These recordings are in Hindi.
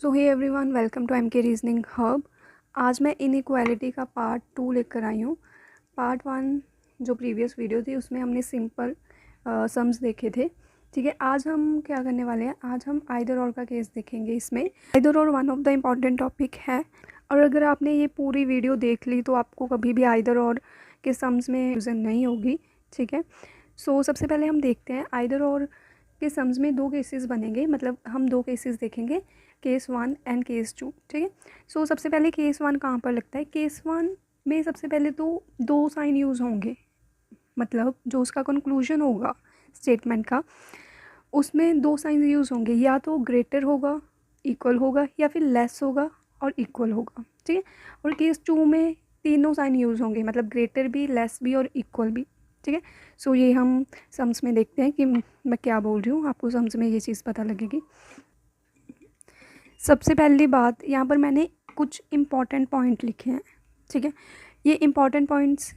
So hey everyone, welcome to MK reasoning hub. आज मैं इनइक्वालिटी का पार्ट 2 लेकर आई हूँ। पार्ट 1 जो प्रीवियस वीडियो थी उसमें हमने सिंपल सम्स देखे थे। ठीक है, आज हम क्या करने वाले हैं, आज हम आइदर और का केस देखेंगे। इसमें आइदर और one of the important topic है, और अगर आपने ये पूरी वीडियो देख ली तो आपको कभी भी आइदर और के सम्स में कंफ्यूजन नहीं होगी। ठीक है, सो सबसे पहले हम देखते हैं आइदर और के सम्स में दो केसेस बनेंगे, मतलब हम दो केसेस देखेंगे, केस 1 एंड केस 2। ठीक है, सो सबसे पहले केस 1 कहाँ पर लगता है। केस 1 में सबसे पहले तो दो साइन यूज़ होंगे, मतलब जो उसका कंक्लूजन होगा स्टेटमेंट का, उसमें दो साइन यूज़ होंगे, या तो ग्रेटर होगा, इक्वल होगा, या फिर लेस होगा और इक्वल होगा। ठीक है, और केस 2 में तीनों साइन यूज़ होंगे, मतलब ग्रेटर भी, लेस भी और इक्वल भी। ठीक है, सो ये हम सम्स में देखते हैं कि मैं क्या बोल रही हूँ, आपको सम्स में ये चीज़ पता लगेगी। सबसे पहली बात, यहाँ पर मैंने कुछ इम्पॉर्टेंट पॉइंट लिखे हैं। ठीक है, ये इम्पॉर्टेंट पॉइंट्स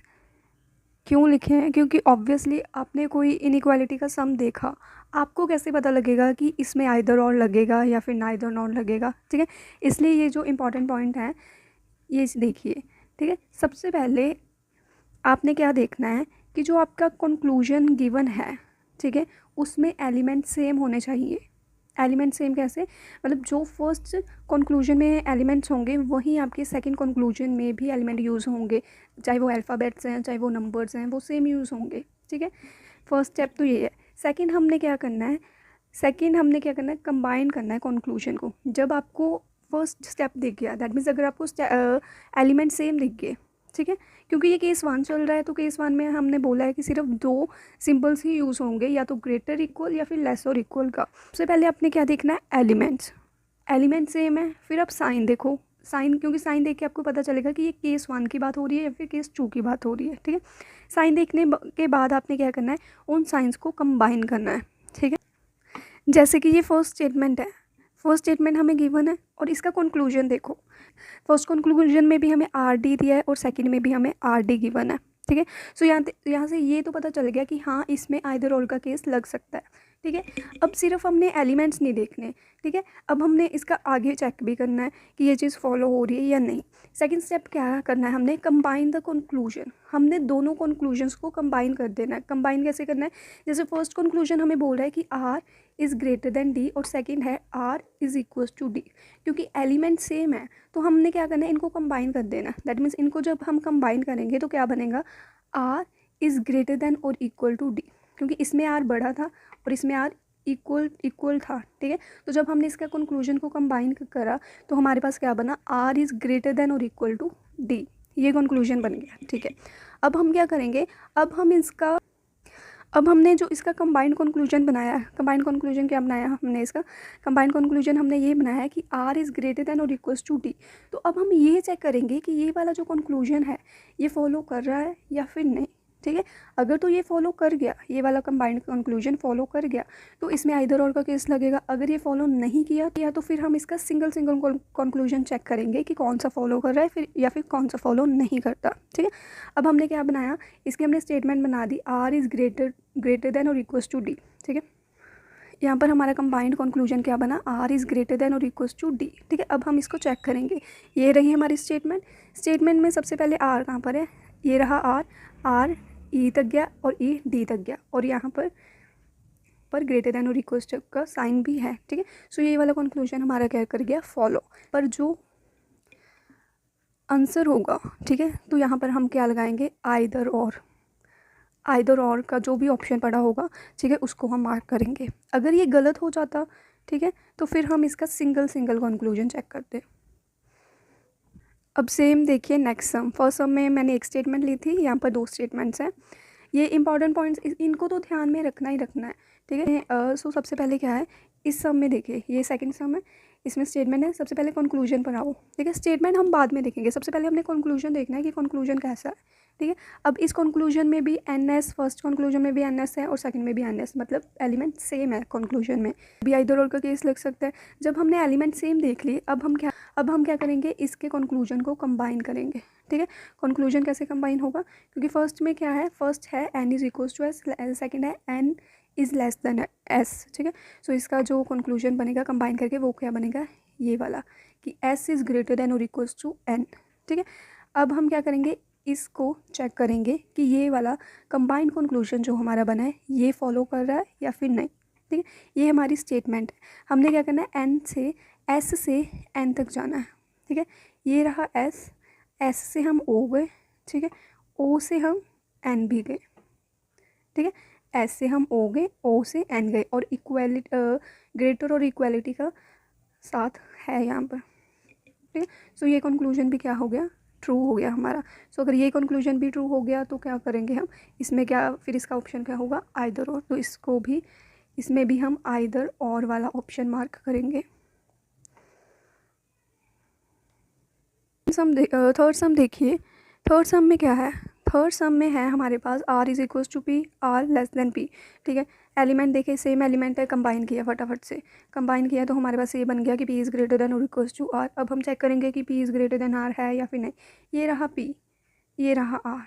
क्यों लिखे हैं, क्योंकि ऑब्वियसली आपने कोई इनइक्वालिटी का सम देखा, आपको कैसे पता लगेगा कि इसमें आइदर और लगेगा या फिर नाइदर नॉर लगेगा। ठीक है, इसलिए ये जो इम्पॉर्टेंट पॉइंट है ये देखिए। ठीक है, सबसे पहले आपने क्या देखना है कि जो आपका कंक्लूजन गिवन है, ठीक है, उसमें एलिमेंट सेम होने चाहिए। एलिमेंट सेम कैसे, मतलब जो फर्स्ट कंक्लूजन में एलिमेंट्स होंगे वहीं आपके सेकंड कंक्लूजन में भी एलिमेंट यूज़ होंगे, चाहे वो अल्फ़ाबेट्स हैं चाहे वो नंबर्स हैं, वो सेम यूज़ होंगे। ठीक है, फर्स्ट स्टेप तो ये है। सेकंड हमने क्या करना है, कंबाइन करना है कंक्लूजन को। जब आपको फर्स्ट स्टेप दिख गया, दैट मीन्स अगर आपको एलिमेंट सेम दिख गए, ठीक है, क्योंकि ये केस 1 चल रहा है, तो केस 1 में हमने बोला है कि सिर्फ दो सिंबल्स ही यूज़ होंगे, या तो ग्रेटर इक्वल या फिर लेस और इक्वल का। सबसे पहले आपने क्या देखना है, एलिमेंट्स। एलिमेंट सेम है, फिर आप साइन देखो, साइन, क्योंकि साइन देख के आपको पता चलेगा कि ये केस 1 की बात हो रही है या फिर केस 2 की बात हो रही है। ठीक है, साइन देखने के बाद आपने क्या करना है, उन साइंस को कंबाइन करना है। ठीक है, जैसे कि ये फर्स्ट स्टेटमेंट है, फर्स्ट स्टेटमेंट हमें गिवन है और इसका कंक्लूजन देखो। फर्स्ट कंक्लूजन में भी हमें आर डी दिया है और सेकंड में भी हमें आर डी गिवन है। ठीक है, सो यहाँ से ये तो पता चल गया कि हाँ, इसमें आइदर और का केस लग सकता है। ठीक है, अब सिर्फ हमने एलिमेंट्स नहीं देखने। ठीक है, अब हमने इसका आगे चेक भी करना है कि ये चीज़ फॉलो हो रही है या नहीं। सेकंड स्टेप क्या करना है, हमने कंबाइन द कंक्लूजन। हमने दोनों कंक्लूजन्स को कंबाइन कर देना है। कंबाइन कैसे करना है, जैसे फर्स्ट कंक्लूजन हमें बोल रहा है कि R is greater than D, और सेकंड है R is equal to D. क्योंकि एलिमेंट सेम है तो हमने क्या करना है, इनको कंबाइन कर देना। दैट मीन्स इनको जब हम कंबाइन करेंगे तो क्या बनेगा, आर इज़ ग्रेटर देन और इक्वल टू डी, क्योंकि इसमें आर बड़ा था और इसमें आर इक्वल था। ठीक है, तो जब हमने इसका कंक्लूजन को कंबाइन करा तो हमारे पास क्या बना, आर इज़ ग्रेटर देन और इक्वल टू डी, ये कंक्लूजन बन गया। ठीक है, अब हम क्या करेंगे, अब हमने जो इसका कंबाइंड कंक्लूजन बनाया है, कंबाइंड कंक्लूजन क्या बनाया हमने, इसका कंबाइंड कंक्लूजन हमने ये बनाया है कि आर इज़ ग्रेटर देन और इक्वल्स टू डी। तो अब हम ये चेक करेंगे कि ये वाला जो कंक्लूजन है ये फॉलो कर रहा है या फिर नहीं। ठीक है, अगर तो ये फॉलो कर गया, ये वाला कंबाइंड कंक्लूजन फॉलो कर गया, तो इसमें आइदर और का केस लगेगा। अगर ये फॉलो नहीं किया तो फिर हम इसका सिंगल कंक्लूजन चेक करेंगे कि कौन सा फॉलो कर रहा है फिर, या फिर कौन सा फॉलो नहीं करता। ठीक है, अब हमने क्या बनाया, इसकी हमने स्टेटमेंट बना दी, आर इज़ ग्रेटर देन और इक्वल्स टू डी। ठीक है, यहाँ पर हमारा कंबाइंड कंक्लूजन क्या बना, आर इज़ ग्रेटर देन और इक्वल्स टू डी। ठीक है, अब हम इसको चेक करेंगे। ये रही हमारी स्टेटमेंट में सबसे पहले आर कहाँ पर है, ये रहा आर ई तक गया और ई डी तक गया, और यहाँ पर ग्रेटर देन और इक्वल्स का साइन भी है। ठीक है, सो ये वाला कंक्लूजन हमारा क्या कर गया, फॉलो। पर जो आंसर होगा, ठीक है, तो यहाँ पर हम क्या लगाएंगे, आइदर और का जो भी ऑप्शन पड़ा होगा, ठीक है, उसको हम मार्क करेंगे। अगर ये गलत हो जाता, ठीक है, तो फिर हम इसका सिंगल कंक्लूजन चेक करते। अब सेम देखिए नेक्स्ट सम। फर्स्ट सम में मैंने एक स्टेटमेंट ली थी, यहाँ पर दो स्टेटमेंट्स हैं। ये इंपॉर्टेंट पॉइंट्स, इनको तो ध्यान में रखना ही रखना है। ठीक है, सो सबसे पहले क्या है, इस सम में देखिए, ये सेकंड सम है, इसमें स्टेटमेंट है। सबसे पहले कंक्लूजन पर आओ। ठीक है, स्टेटमेंट हम बाद में देखेंगे, सबसे पहले हमने कंक्लूजन देखना है कि कंक्लूजन कैसा है। ठीक है, अब इस कंक्लूजन में भी एन एस, फर्स्ट कंक्लूजन में भी एन एस है और सेकंड में भी एन एस, मतलब एलिमेंट सेम है कंक्लूजन में भी। आइदर और का केस लग सकता है। जब हमने एलिमेंट सेम देख लिए, अब हम क्या करेंगे, इसके कंक्लूजन को कंबाइन करेंगे। ठीक है, कंक्लूजन कैसे कंबाइन होगा, क्योंकि फर्स्ट में क्या है, फर्स्ट है N is equals to S, second है N is less than S. ठीक है, सो इसका जो कंक्लूजन बनेगा कंबाइन करके वो क्या बनेगा, ये वाला कि S इज़ ग्रेटर देन और इक्वल्स टू N, ठीक है। अब हम क्या करेंगे, इसको चेक करेंगे कि ये वाला कंबाइंड कंक्लूजन जो हमारा बना है ये फॉलो कर रहा है या फिर नहीं, ठीक है। ये हमारी स्टेटमेंट है, हमने क्या करना है, S से N तक जाना है, ठीक है। ये रहा S से हम O गए, ठीक है, O से हम N भी गए, ठीक है। S से हम O गए, O से N गए, और इक्वालिटी ग्रेटर और इक्वालिटी का साथ है यहाँ पर, ठीक है। सो ये कंक्लूजन भी क्या हो गया, ट्रू हो गया हमारा। सो अगर ये कंक्लूजन भी ट्रू हो गया तो क्या करेंगे हम, इसमें क्या, फिर इसका ऑप्शन क्या होगा, आइदर और, तो इसको भी, इसमें भी हम आइदर और वाला ऑप्शन मार्क करेंगे। थर्ड सम देखिए, थर्ड सम में क्या है, थर्ड सम में है हमारे पास R is equals to P, R less than P, ठीक है। एलिमेंट देखिए सेम एलिमेंट है, कंबाइन किया फटाफट से, कंबाइन किया तो हमारे पास ये बन गया कि P इज़ ग्रेटर देन और इक्वल्स टू R। अब हम चेक करेंगे कि P is greater then R है या फिर नहीं। ये रहा P, ये रहा R।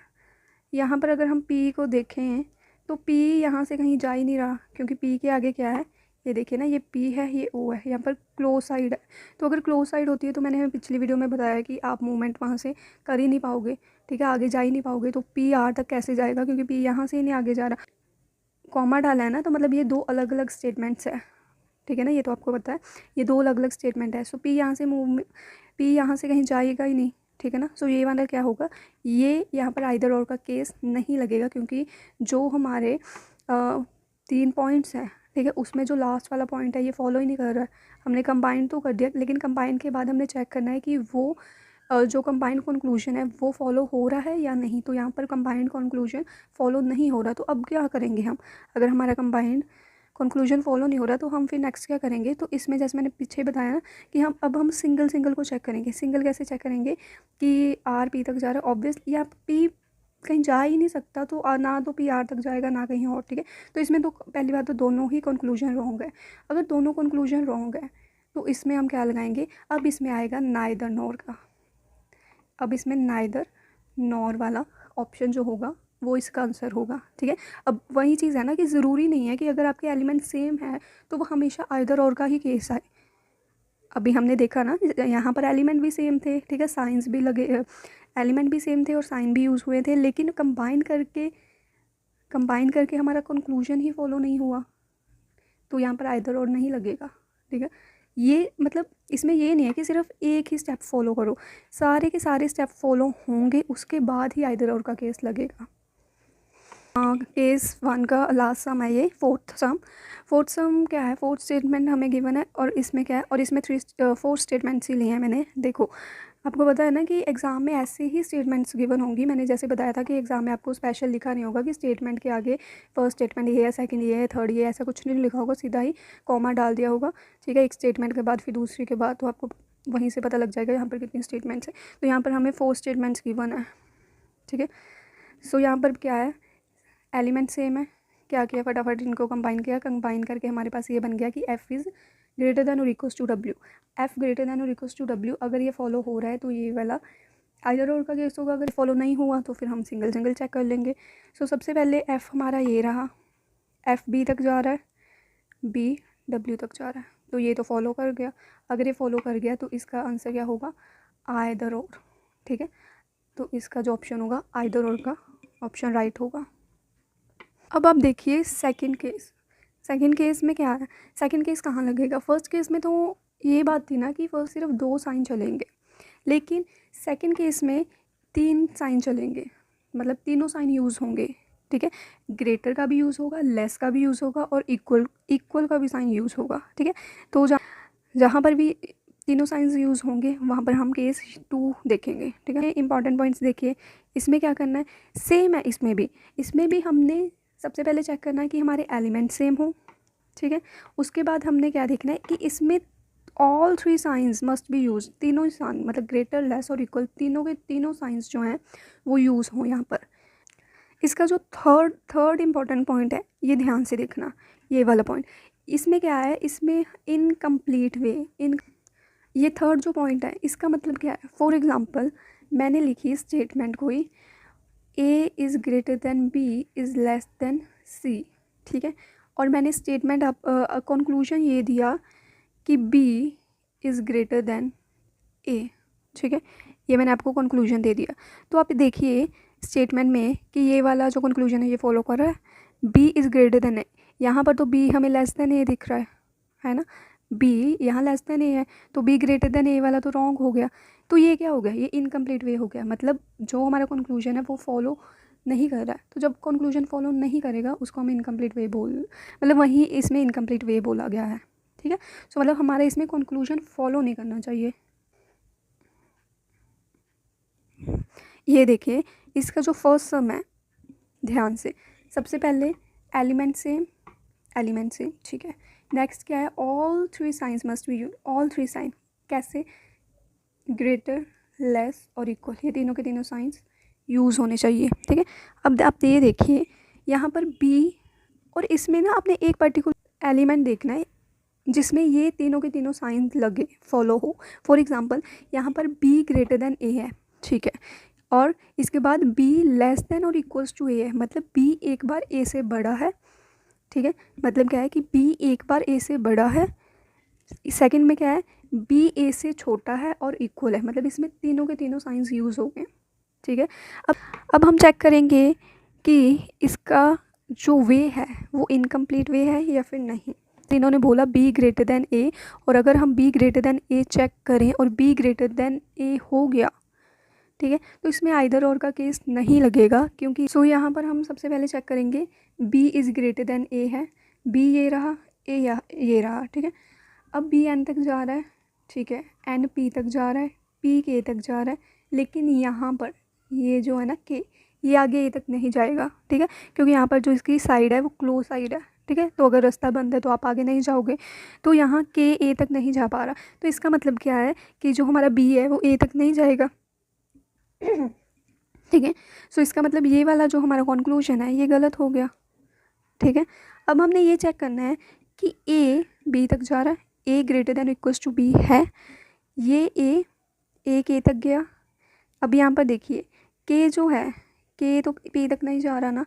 यहाँ पर अगर हम P को देखें तो P यहाँ से कहीं जा ही नहीं रहा, क्योंकि P के आगे क्या है, ये देखिए ना, ये P है, ये O है, यहाँ पर क्लोज साइड है। तो अगर क्लोज साइड होती है तो मैंने पिछली वीडियो में बताया कि आप मूवमेंट वहाँ से कर ही नहीं पाओगे, ठीक है, आगे जा ही नहीं पाओगे। तो P R तक कैसे जाएगा, क्योंकि P यहाँ से ही नहीं आगे जा रहा। कॉमा डाला है ना, तो मतलब ये दो अलग अलग स्टेटमेंट्स है, ठीक है ना, ये तो आपको पता है, ये दो अलग अलग स्टेटमेंट है। सो P यहाँ से P यहाँ से कहीं जाएगा ही नहीं, ठीक है ना। सो ये वाला क्या होगा, ये यहाँ पर आइदर और का केस नहीं लगेगा, क्योंकि जो हमारे 3 पॉइंट्स हैं, ठीक है, उसमें जो लास्ट वाला पॉइंट है ये फॉलो ही नहीं कर रहा है। हमने कंबाइन तो कर दिया, लेकिन कंबाइन के बाद हमने चेक करना है कि वो जो कंबाइंड कंक्लूजन है वो फॉलो हो रहा है या नहीं। तो यहाँ पर कंबाइंड कंक्लूजन फॉलो नहीं हो रहा, तो अब क्या करेंगे हम, अगर हमारा कंबाइंड कंक्लूजन फॉलो नहीं हो रहा तो हम फिर नेक्स्ट क्या करेंगे, तो इसमें जैसे मैंने पीछे बताया ना कि हम सिंगल सिंगल को चेक करेंगे। सिंगल कैसे चेक करेंगे कि R P तक जा रहा है, ऑब्वियसली या P कहीं जा ही नहीं सकता, तो ना तो P R तक जाएगा ना कहीं और, ठीक है। तो इसमें तो पहली बात तो दोनों ही कंक्लूजन रॉन्ग है। अगर दोनों कंक्लूजन रॉन्ग है तो इसमें हम क्या लगाएंगे, अब इसमें आएगा नाइदर नॉर का। अब इसमें नाइदर नॉर वाला ऑप्शन जो होगा वो इसका आंसर होगा, ठीक है। अब वही चीज़ है ना कि ज़रूरी नहीं है कि अगर आपके एलिमेंट सेम है तो वो हमेशा आइदर और का ही केस आए। अभी हमने देखा ना, यहाँ पर एलिमेंट भी सेम थे, ठीक है, साइंस भी लगे, एलिमेंट भी सेम थे और साइन भी यूज़ हुए थे, लेकिन कंबाइन करके हमारा कंक्लूजन ही फॉलो नहीं हुआ, तो यहाँ पर आइदर और नहीं लगेगा, ठीक है। ये मतलब इसमें ये नहीं है कि सिर्फ एक ही स्टेप फॉलो करो, सारे के सारे स्टेप फॉलो होंगे, उसके बाद ही आइदर और का केस लगेगा। केस 1 का लास्ट सम है ये, फोर्थ सम क्या है, फोर्थ स्टेटमेंट हमें गिवन है और इसमें क्या है, और इसमें 4 स्टेटमेंट्स ही लिए हैं मैंने। देखो आपको पता है ना कि एग्ज़ाम में ऐसे ही स्टेटमेंट्स गिवन होंगी, मैंने जैसे बताया था कि एग्ज़ाम में आपको स्पेशल लिखा नहीं होगा कि स्टेटमेंट के आगे फर्स्ट स्टेटमेंट ये है, सेकंड ये है, थर्ड ये, ऐसा कुछ नहीं लिखा होगा, सीधा ही कॉमा डाल दिया होगा, ठीक है, एक स्टेटमेंट के बाद फिर दूसरी के बाद, तो आपको वहीं से पता लग जाएगा यहाँ पर कितनी स्टेटमेंट्स है। तो यहाँ पर हमें 4 स्टेटमेंट्स गिवन है, ठीक है। सो यहाँ पर क्या है, एलिमेंट सेम है, क्या किया, फटाफट इनको कंबाइन किया, कंबाइन करके हमारे पास ये बन गया कि F इज़ ग्रेटर दैन और equals to W। F greater than और इक्वल्स टू W अगर ये फॉलो हो रहा है तो ये वाला आइदर और का केस होगा, अगर फॉलो नहीं हुआ तो फिर हम सिंगल सिंगल चेक कर लेंगे। सो सबसे पहले F हमारा ये रहा, F B तक जा रहा है, B W तक जा रहा है, तो ये तो फॉलो कर गया। अगर ये फॉलो कर गया तो इसका आंसर क्या होगा, आइदर और, ठीक है। तो इसका जो ऑप्शन होगा आइदर और का ऑप्शन राइट होगा। अब आप देखिए सेकंड केस में क्या है, सेकंड केस कहाँ लगेगा। फर्स्ट केस में तो ये बात थी ना कि फर्स्ट सिर्फ 2 साइन चलेंगे, लेकिन सेकंड केस में 3 साइन चलेंगे, मतलब तीनों साइन यूज़ होंगे, ठीक है। ग्रेटर का भी यूज़ होगा, लेस का भी यूज़ होगा और इक्वल का भी साइन यूज़ होगा, ठीक है। तो जहाँ पर भी तीनों साइंस यूज़ होंगे वहाँ पर हम केस 2 देखेंगे, ठीक है। इंपॉर्टेंट पॉइंट्स देखिए, इसमें क्या करना है, सेम है इसमें भी हमने सबसे पहले चेक करना है कि हमारे एलिमेंट सेम हो, ठीक है। उसके बाद हमने क्या देखना है कि इसमें all 3 science must be use, तीनों ही साइन मतलब ग्रेटर, लेस और इक्वल, तीनों के तीनों साइंस जो हैं वो यूज़ हों यहाँ पर। इसका जो थर्ड इंपॉर्टेंट पॉइंट है ये ध्यान से देखना, ये वाला पॉइंट, इसमें क्या है, इसमें इनकम्प्लीट वे, ये थर्ड जो पॉइंट है इसका मतलब क्या है। फॉर एग्ज़ाम्पल मैंने लिखी स्टेटमेंट कोई A is greater then B is less than C, ठीक है, और मैंने स्टेटमेंट कंक्लूजन ये दिया कि B इज़ ग्रेटर देन ए, ठीक है, ये मैंने आपको कंक्लूजन दे दिया। तो आप देखिए स्टेटमेंट में कि ये वाला जो कंक्लूजन है ये फॉलो कर रहा है, बी इज़ ग्रेटर देन ए। यहाँ पर तो बी हमें लेस देन ए दिख रहा है ना, बी यहाँ लेस देन ए है, तो बी ग्रेटर देन ए वाला तो रॉन्ग हो गया। तो ये क्या हो गया, ये इनकम्प्लीट वे हो गया, मतलब जो हमारा कंक्लूजन है वो फॉलो नहीं कर रहा है। तो जब कंक्लूजन फॉलो नहीं करेगा उसको हम इनकम्प्लीट वे मतलब वहीं इसमें इनकम्प्लीट वे बोला गया है, ठीक है। सो मतलब हमारे इसमें कंक्लूजन फॉलो नहीं करना चाहिए। ये देखिए इसका जो फर्स्ट सम है, ध्यान से, सबसे पहले एलिमेंट सेम, ठीक है। नेक्स्ट क्या है, all three science must be use, all three sign कैसे, ग्रेटर, लेस और इक्वल, ये तीनों के तीनों साइंस यूज़ होने चाहिए, ठीक है। अब आप ये देखिए यहाँ पर बी, और इसमें ना आपने एक पर्टिकुलर एलिमेंट देखना है जिसमें ये तीनों के तीनों साइंस लगे, फॉलो हो। फॉर एग्जांपल यहाँ पर बी ग्रेटर देन ए है, ठीक है, और इसके बाद बी लेस देन और इक्वल्स टू ए है, मतलब बी एक बार ए से बड़ा है, ठीक है। मतलब क्या है कि बी एक बार ए से बड़ा है। सेकंड में क्या है, बी ए से छोटा है और इक्वल है, मतलब इसमें तीनों के तीनों साइंस यूज़ हो गए, ठीक है। अब हम चेक करेंगे कि इसका जो वे है वो इनकम्प्लीट वे है या फिर नहीं। इन्होंने बोला बी ग्रेटर देन ए, और अगर हम B greater than A check करें और बी ग्रेटर देन ए हो गया, ठीक है, तो इसमें आइदर और का केस नहीं लगेगा, क्योंकि सो यहाँ पर हम सबसे पहले चेक करेंगे बी इज़ ग्रेटर देन ए है, बी ये रहा, ए ये रहा, ठीक है। अब बी एन तक जा रहा है, ठीक है, एन पी तक जा रहा है, पी के तक जा रहा है, लेकिन यहाँ पर ये जो है ना के, ये आगे ए तक नहीं जाएगा, ठीक है, क्योंकि यहाँ पर जो इसकी साइड है वो क्लोज साइड है, ठीक है। तो अगर रास्ता बंद है तो आप आगे नहीं जाओगे, तो यहाँ के ए तक नहीं जा पा रहा, तो इसका मतलब क्या है कि जो हमारा बी है वो ए तक नहीं जाएगा, ठीक है। सो इसका मतलब ये वाला जो हमारा कंक्लूजन है ये गलत हो गया, ठीक है। अब हमने ये चेक करना है कि ए बी तक जा रहा है, A greater than equals to B है, ये ए के तक गया। अब यहाँ पर देखिए के जो है, के तो पी तक नहीं जा रहा ना,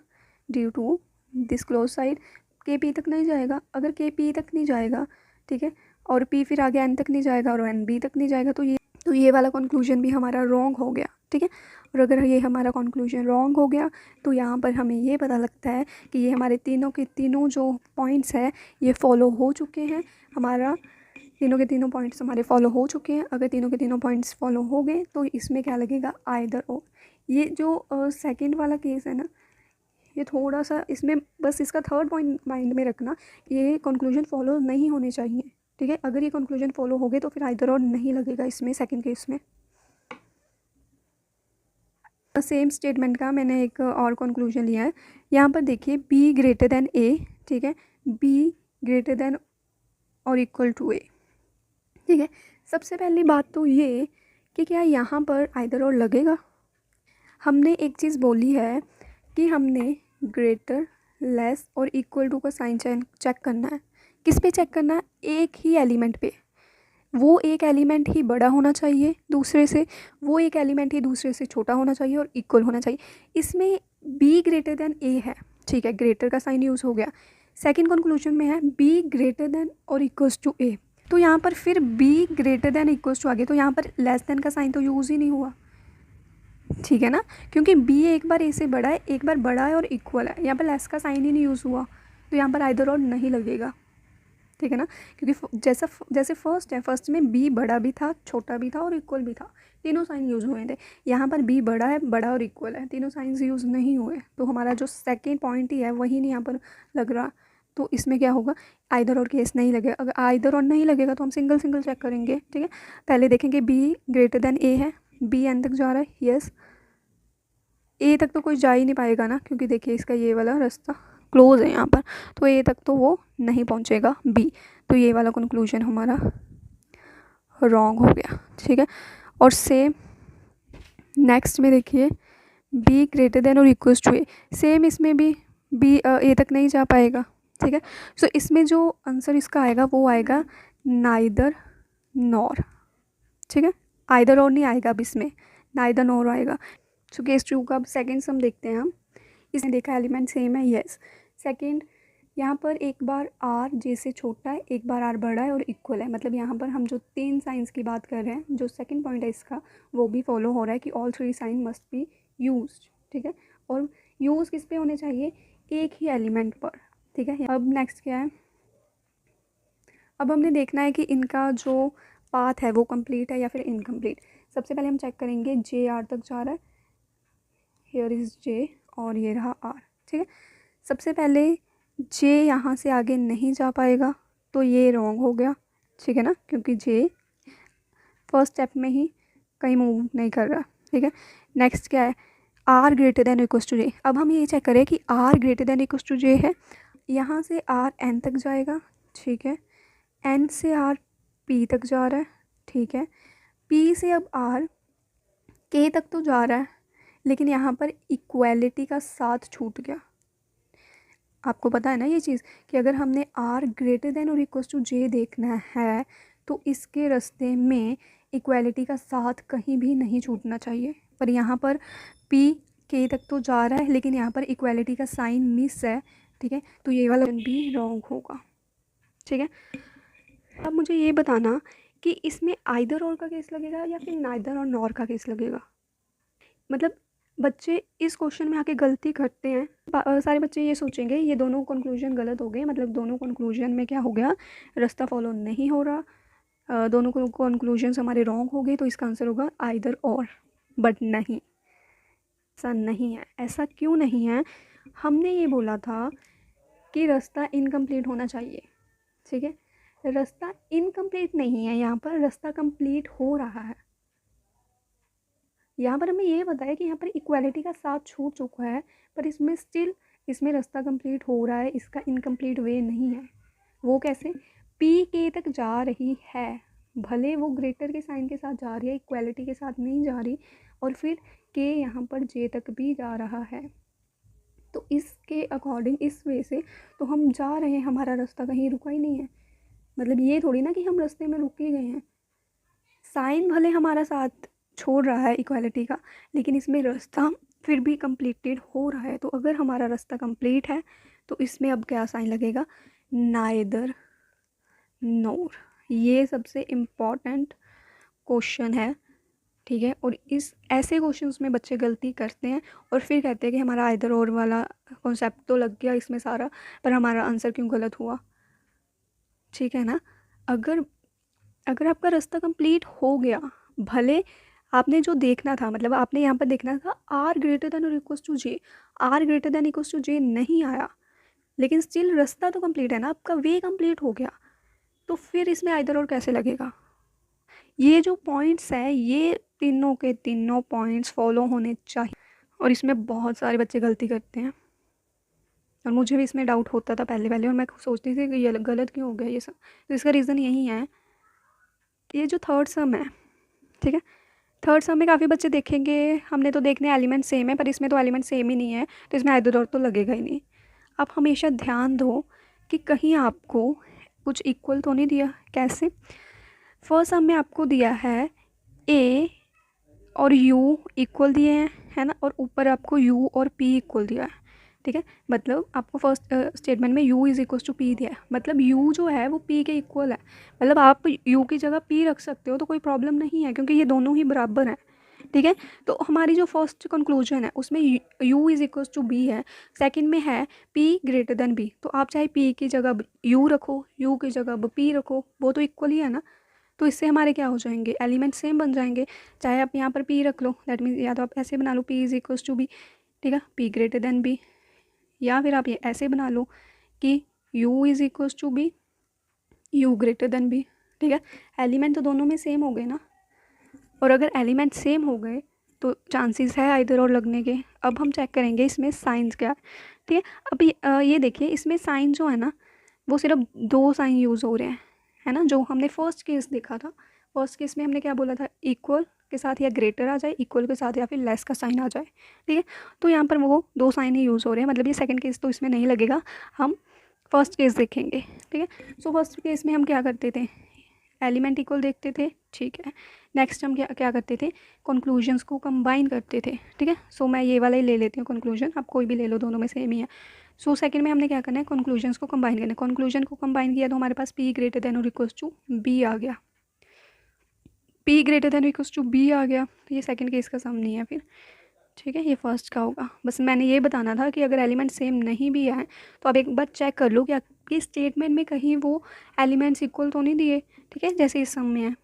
due to this close side, के पी तक नहीं जाएगा। अगर के पी तक नहीं जाएगा, ठीक है, और पी फिर आगे एन तक नहीं जाएगा और एन बी तक नहीं जाएगा, तो ये वाला कंक्लूजन भी हमारा रॉन्ग हो गया, ठीक है। और अगर ये हमारा कंक्लूजन रॉन्ग हो गया तो यहाँ पर हमें ये पता लगता है कि ये हमारे तीनों के तीनों जो पॉइंट्स हैं ये फॉलो हो चुके हैं, हमारा तीनों के तीनों पॉइंट्स हमारे फॉलो हो चुके हैं। अगर तीनों के तीनों पॉइंट्स फॉलो हो गए तो इसमें क्या लगेगा, आइदर और। ये जो सेकंड वाला केस है ना, ये थोड़ा सा इसमें बस इसका थर्ड पॉइंट माइंड में रखना, ये कंक्लूजन फॉलो नहीं होने चाहिए, ठीक है। अगर ये कंक्लूजन फॉलो हो गए तो फिर आइदर और नहीं लगेगा इसमें, सेकंड केस में। सेम स्टेटमेंट का मैंने एक और कंक्लूजन लिया है। यहाँ पर देखिए बी ग्रेटर देन ए, ठीक है, बी ग्रेटर देन और इक्वल टू ए, ठीक है। सबसे पहली बात तो ये कि क्या यहाँ पर आइदर और लगेगा। हमने एक चीज़ बोली है कि हमने ग्रेटर, लेस और इक्वल टू का साइन चेक करना है। किस पे चेक करना है, एक ही एलिमेंट पे, वो एक एलिमेंट ही बड़ा होना चाहिए दूसरे से, वो एक एलिमेंट ही दूसरे से छोटा होना चाहिए और इक्वल होना चाहिए। इसमें बी ग्रेटर देन ए है, ठीक है, ग्रेटर का साइन यूज़ हो गया। सेकंड कंक्लूजन में है बी ग्रेटर देन और इक्वल्स टू ए, तो यहाँ पर फिर B greater than equals to आगे, तो यहाँ पर लेस देन का साइन तो यूज़ ही नहीं हुआ, ठीक है ना, क्योंकि बी एक बार ए से बड़ा है, एक बार बड़ा है और इक्वल है, यहाँ पर लेस का साइन ही नहीं यूज़ हुआ, तो यहाँ पर आइदर और नहीं लगेगा, ठीक है ना। क्योंकि जैसे फर्स्ट है, फर्स्ट में बी बड़ा भी था, छोटा भी था और इक्वल भी था, तीनों साइन यूज़ हुए थे। यहाँ पर बी बड़ा है, बड़ा और इक्वल है, तीनों साइंस यूज़ नहीं हुए, तो हमारा जो सेकेंड पॉइंट ही है वही नहीं यहाँ पर लग रहा, तो इसमें क्या होगा, आइदर और केस नहीं लगेगा। अगर आइदर और नहीं लगेगा तो हम सिंगल सिंगल चेक करेंगे, ठीक है। पहले देखेंगे बी ग्रेटर देन ए है, बी एन तक जा रहा है, यस, ए तक तो कोई जा ही नहीं पाएगा ना, क्योंकि देखिए इसका ये वाला रास्ता क्लोज है यहाँ पर, तो ए तक तो वो नहीं पहुँचेगा बी, तो ये वाला कंक्लूजन हमारा रॉन्ग हो गया, ठीक है। और सेम नेक्स्ट में देखिए बी ग्रेटर देन और इक्वल्स टू ए, सेम इसमें भी बी ए तक नहीं जा पाएगा, ठीक है। सो इसमें जो आंसर इसका आएगा वो आएगा नाइदर नॉर, ठीक है, आइदर और नहीं आएगा अब इसमें, नाइदर नॉर आएगा। सो केस 2 का अब सेकेंड सम देखते हैं हम। इसने देखा एलिमेंट सेम है, यस। सेकेंड यहाँ पर एक बार आर जे से छोटा है, एक बार आर बड़ा है और इक्वल है। मतलब यहाँ पर हम जो 3 साइंस की बात कर रहे हैं, जो सेकंड पॉइंट है इसका, वो भी फॉलो हो रहा है कि all 3 sign must be used, ठीक है। और यूज़ किस पे होने चाहिए, एक ही एलिमेंट पर, ठीक है। अब नेक्स्ट क्या है, अब हमने देखना है कि इनका जो पाथ है वो कंप्लीट है या फिर इनकम्प्लीट। सबसे पहले हम चेक करेंगे जे आर तक जा रहा है, हेयर इज़ जे और ये रहा आर, ठीक है। सबसे पहले जे यहाँ से आगे नहीं जा पाएगा तो ये रॉन्ग हो गया, ठीक है ना, क्योंकि जे फर्स्ट स्टेप में ही कहीं मूव नहीं कर रहा, ठीक है। नेक्स्ट क्या है, R greater than equals to J. अब हम ये चेक करें कि R greater than equals to J है, यहाँ से आर एन तक जाएगा, ठीक है। एन से आर पी तक जा रहा है, ठीक है। पी से अब आर के तक तो जा रहा है, लेकिन यहाँ पर इक्वालिटी का साथ छूट गया। आपको पता है ना ये चीज़ कि अगर हमने आर ग्रेटर देन और इक्वल्स टू जे देखना है तो इसके रास्ते में इक्वालिटी का साथ कहीं भी नहीं छूटना चाहिए। पर यहाँ पर पी के तक तो जा रहा है, लेकिन यहाँ पर इक्वालिटी का साइन मिस है, ठीक है। तो ये वाला भी रॉन्ग होगा, ठीक है। अब मुझे ये बताना कि इसमें आइदर और का केस लगेगा या फिर नाइदर और नॉर का केस लगेगा। मतलब बच्चे इस क्वेश्चन में आके गलती करते हैं। सारे बच्चे ये सोचेंगे ये दोनों कंक्लूजन गलत हो गए, मतलब दोनों कंक्लूजन में क्या हो गया, रास्ता फॉलो नहीं हो रहा, दोनों कंक्लूजन्स हमारे रॉन्ग हो गए, तो इसका आंसर होगा आइदर और। बट नहीं, ऐसा नहीं है। ऐसा क्यों नहीं है, हमने ये बोला था कि रास्ता इनकम्प्लीट होना चाहिए, ठीक है। रास्ता इनकम्प्लीट नहीं है, यहाँ पर रास्ता कंप्लीट हो रहा है। यहाँ पर हमें ये बताया कि यहाँ पर इक्वालिटी का साथ छूट चुका है, पर इसमें स्टिल इसमें रास्ता कंप्लीट हो रहा है, इसका इनकम्प्लीट वे नहीं है। वो कैसे, पी के तक जा रही है, भले वो ग्रेटर के साइन के साथ जा रही है, इक्वालिटी के साथ नहीं जा रही, और फिर के यहाँ पर जे तक भी जा रहा है। तो इसके अकॉर्डिंग इस वे से तो हम जा रहे हैं, हमारा रास्ता कहीं रुका ही नहीं है। मतलब ये थोड़ी ना कि हम रास्ते में रुक ही गए हैं। साइन भले हमारा साथ छोड़ रहा है इक्वालिटी का, लेकिन इसमें रास्ता फिर भी कंप्लीटेड हो रहा है। तो अगर हमारा रास्ता कंप्लीट है तो इसमें अब क्या साइन लगेगा, नाइदर नोर। ये सबसे इम्पॉर्टेंट क्वेश्चन है, ठीक है। और इस ऐसे क्वेश्चंस में बच्चे गलती करते हैं और फिर कहते हैं कि हमारा आइदर और वाला कॉन्सेप्ट तो लग गया इसमें सारा, पर हमारा आंसर क्यों गलत हुआ, ठीक है ना। अगर अगर आपका रास्ता कंप्लीट हो गया, भले आपने जो देखना था, मतलब आपने यहाँ पर देखना था आर ग्रेटर देन और equals to J, R greater than equals to J नहीं आया, लेकिन स्टिल रास्ता तो कंप्लीट है ना, आपका वे कंप्लीट हो गया, तो फिर इसमें आइदर और कैसे लगेगा। ये जो पॉइंट्स हैं, ये तीनों के तीनों पॉइंट्स फॉलो होने चाहिए, और इसमें बहुत सारे बच्चे गलती करते हैं, और मुझे भी इसमें डाउट होता था पहले पहले, और मैं सोचती थी कि ये गलत क्यों हो गया ये सब। तो इसका रीज़न यही है, ये जो थर्ड सम है, ठीक है, थर्ड सम में काफ़ी बच्चे देखेंगे हमने तो देखने एलिमेंट सेम है, पर इसमें तो एलिमेंट सेम ही नहीं है, तो इसमें आइदर और तो लगेगा ही नहीं। आप हमेशा ध्यान दो कि कहीं आपको कुछ इक्वल तो नहीं दिया। कैसे, फर्स्ट सम में आपको दिया है ए और यू इक्वल दिए हैं, है ना, और ऊपर आपको यू और पी इक्वल दिया है, ठीक है। मतलब आपको फर्स्ट स्टेटमेंट में U is equal to P दिया है, मतलब यू जो है वो पी के इक्वल है। मतलब आप यू की जगह पी रख सकते हो, तो कोई प्रॉब्लम नहीं है, क्योंकि ये दोनों ही बराबर हैं, ठीक है। तो हमारी जो फर्स्ट कंक्लूजन है उसमें U is equal to B है, सेकंड में है पी ग्रेटर देन बी, तो आप चाहे पी की जगह यू रखो, यू की जगह पी रखो, वो तो इक्वल ही है ना। तो इससे हमारे क्या हो जाएंगे, एलिमेंट सेम बन जाएंगे। चाहे आप यहाँ पर पी रख लो, दैट मीन्स या तो आप ऐसे बना लो P is equal to B, ठीक है, पी ग्रेटर देन बी, या फिर आप ये ऐसे बना लो कि u is equal to B, U greater than B, ठीक है। एलिमेंट तो दोनों में सेम हो गए ना, और अगर एलिमेंट सेम हो गए तो चांसेस है इधर और लगने के। अब हम चेक करेंगे इसमें साइंस क्या है, ठीक है। अब ये देखिए, इसमें साइन जो है ना वो सिर्फ 2 साइन यूज़ हो रहे हैं, है ना। जो हमने फर्स्ट केस देखा था, फर्स्ट केस में हमने क्या बोला था, इक्वल के साथ या ग्रेटर आ जाए, इक्वल के साथ या फिर लेस का साइन आ जाए, ठीक है। तो यहाँ पर वो 2 साइन ही यूज़ हो रहे हैं, मतलब ये सेकंड केस तो इसमें नहीं लगेगा, हम फर्स्ट केस देखेंगे, ठीक है। सो फर्स्ट केस में हम क्या करते थे, एलिमेंट इक्वल देखते थे, ठीक है। नेक्स्ट हम क्या क्या करते थे, कंक्लूजन्स को कंबाइन करते थे, ठीक है। सो मैं ये वाला ही ले लेती हूँ कंक्लूजन, आप कोई भी ले लो, दोनों में सेम ही है। सो सेकंड में हमने क्या करना है, कंक्लूजन्स को कंबाइन करना है। कंक्लूजन को कंबाइन किया तो हमारे पास P ग्रेटर देन और इक्वल्स टू B आ गया, P greater than equals to B आ गया। तो ये सेकंड केस का सम नहीं है फिर, ठीक है, ये फर्स्ट का होगा। बस मैंने ये बताना था कि अगर एलिमेंट सेम नहीं भी आए तो आप एक बार चेक कर लो कि आपकी स्टेटमेंट में कहीं वो एलिमेंट्स इक्वल तो नहीं दिए, ठीक है, जैसे इस सम में है।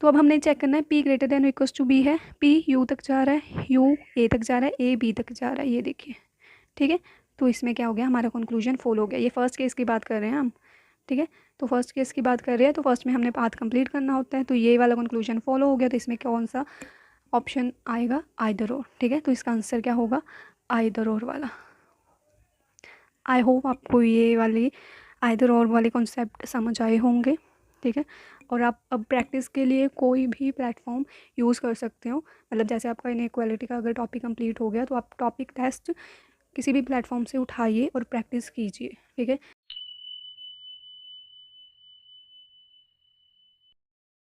तो अब हमने चेक करना है P greater than equals to B है, P U तक जा रहा है, U A तक जा रहा है, A B तक जा रहा है, ये देखिए, ठीक है। तो इसमें क्या हो गया, हमारा कंक्लूजन फॉलो हो गया। ये फर्स्ट केस की बात कर रहे हैं हम, ठीक है। तो फर्स्ट केस की बात कर रहे हैं तो फर्स्ट में हमने पाथ कंप्लीट करना होता है, तो ये वाला कंक्लूजन फॉलो हो गया। तो इसमें कौन सा ऑप्शन आएगा, आइदर और, ठीक है। तो इसका आंसर क्या होगा, आइदर और वाला। आई होप आपको ये वाली आइदर और वाले कॉन्सेप्ट समझ आए होंगे, ठीक है। और आप अब प्रैक्टिस के लिए कोई भी प्लेटफॉर्म यूज़ कर सकते हो। मतलब जैसे आपका इनइक्वालिटी का अगर टॉपिक कंप्लीट हो गया तो आप टॉपिक टेस्ट किसी भी प्लेटफॉर्म से उठाइए और प्रैक्टिस कीजिए, ठीक है।